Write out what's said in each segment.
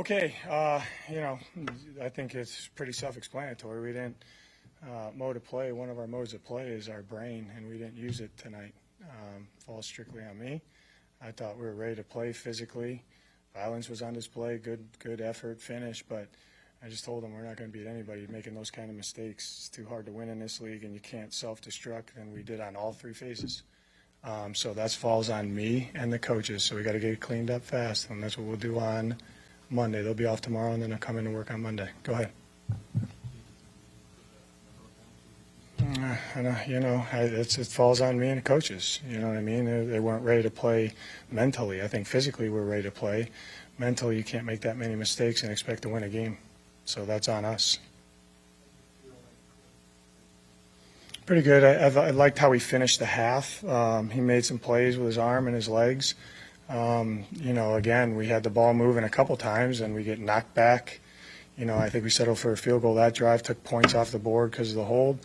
Okay, I think it's pretty self-explanatory. We didn't mode of play. One of our modes of play is our brain, and we didn't use it tonight. Falls strictly on me. I thought we were ready to play physically. Violence was on display, good effort, finish, but I just told them we're not going to beat anybody making those kind of mistakes. It's too hard to win in this league, and you can't self-destruct, and we did on all three phases. So that falls on me and the coaches, so we got to get it cleaned up fast, and that's what we'll do on Monday. They'll be off tomorrow, and then they'll come in and work on Monday. Go ahead. It falls on me and the coaches. You know what I mean? They weren't ready to play mentally. I think physically we're ready to play. Mentally, you can't make that many mistakes and expect to win a game. So that's on us. Pretty good. I liked how he finished the half. He made some plays with his arm and his legs. Again, we had the ball moving a couple times, and we get knocked back. I think we settled for a field goal. That drive took points off the board because of the hold.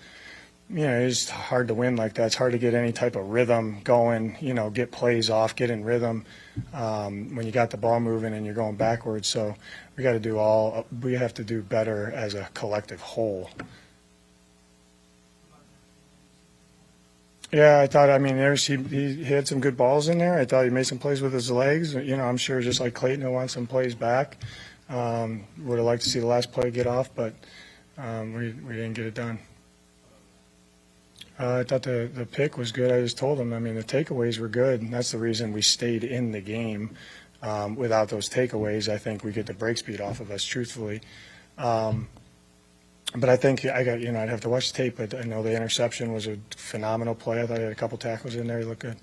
It's hard to win like that. It's hard to get any type of rhythm going, get plays off, get in rhythm when you got the ball moving and you're going backwards. So we have to do better as a collective whole. Yeah, I thought, he had some good balls in there. I thought he made some plays with his legs. I'm sure just like Clayton, he'll want some plays back. Would have liked to see the last play get off, but we didn't get it done. I thought the pick was good. I just told him, the takeaways were good, and that's the reason we stayed in the game. Without those takeaways, I think we get the break speed off of us, truthfully. But I think I'd have to watch the tape, but I know the interception was a phenomenal play. I thought he had a couple tackles in there. He looked good.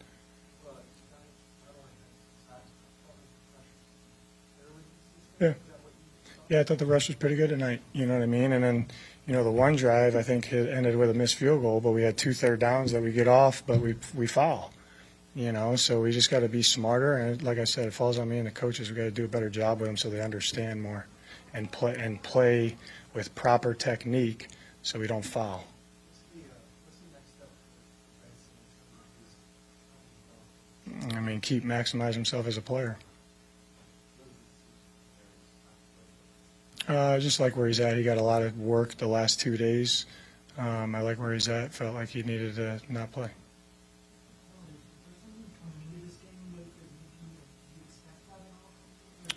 Yeah, I thought the rush was pretty good tonight. You know what I mean? And then, the one drive, I think it ended with a missed field goal, but we had 2 third downs that we get off, but we foul. So we just got to be smarter. And like I said, it falls on me and the coaches. We got to do a better job with them so they understand more and play with proper technique so we don't foul. Keep maximizing himself as a player. Just like where he's at. He got a lot of work the last 2 days. I like where he's at. Felt like he needed to not play.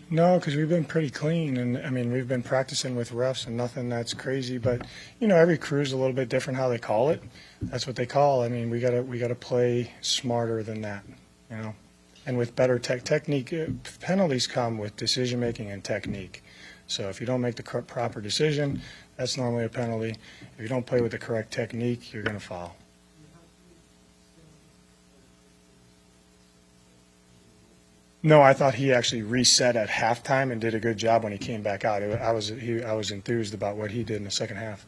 No, because we've been pretty clean, and we've been practicing with refs and nothing that's crazy. But every crew's a little bit different how they call it. That's what they call. We gotta play smarter than that, and with better technique. Penalties come with decision making and technique. So if you don't make the proper decision, that's normally a penalty. If you don't play with the correct technique, you're going to foul. No, I thought he actually reset at halftime and did a good job when he came back out. I was enthused about what he did in the second half.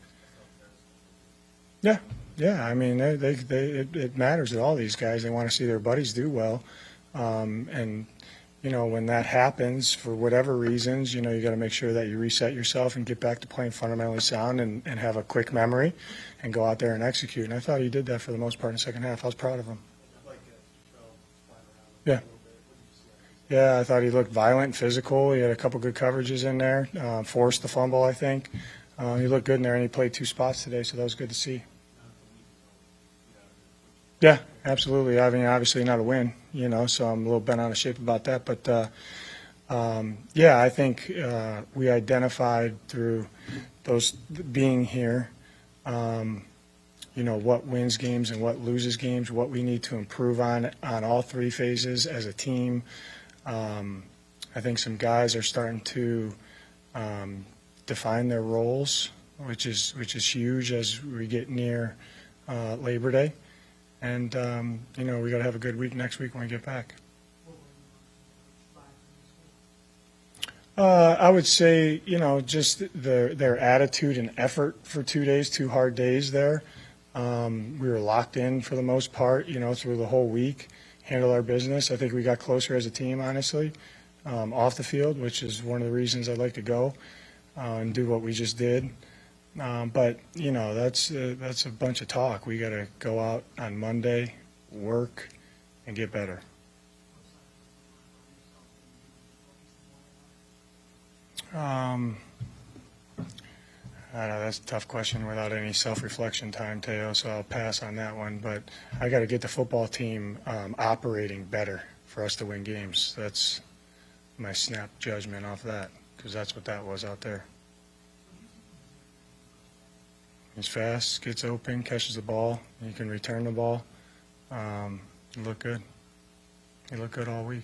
Yeah. It matters to all these guys. They want to see their buddies do well, and when that happens, for whatever reasons, you got to make sure that you reset yourself and get back to playing fundamentally sound and have a quick memory and go out there and execute. And I thought he did that for the most part in the second half. I was proud of him. Yeah. Yeah, I thought he looked violent, physical. He had a couple good coverages in there, forced the fumble, I think. He looked good in there, and he played 2 spots today, so that was good to see. Yeah, absolutely. Obviously not a win, so I'm a little bent out of shape about that. But, I think we identified through those being here, what wins games and what loses games, what we need to improve on all 3 phases as a team. I think some guys are starting to define their roles, which is huge as we get near Labor Day. And, we got to have a good week next week when we get back. I would say, just their attitude and effort for 2 days, 2 hard days there. We were locked in for the most part, through the whole week, handle our business. I think we got closer as a team, honestly, off the field, which is one of the reasons I'd like to go and do what we just did. But that's a bunch of talk. We got to go out on Monday, work, and get better. I don't know, that's a tough question without any self-reflection time, Teo, so I'll pass on that one. But I got to get the football team operating better for us to win games. That's my snap judgment off that, because that's what that was out there. He's fast, gets open, catches the ball. He can return the ball. He looked good. He looked good all week.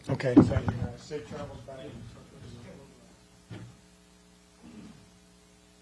Okay, thank you, guys. Safe travels back.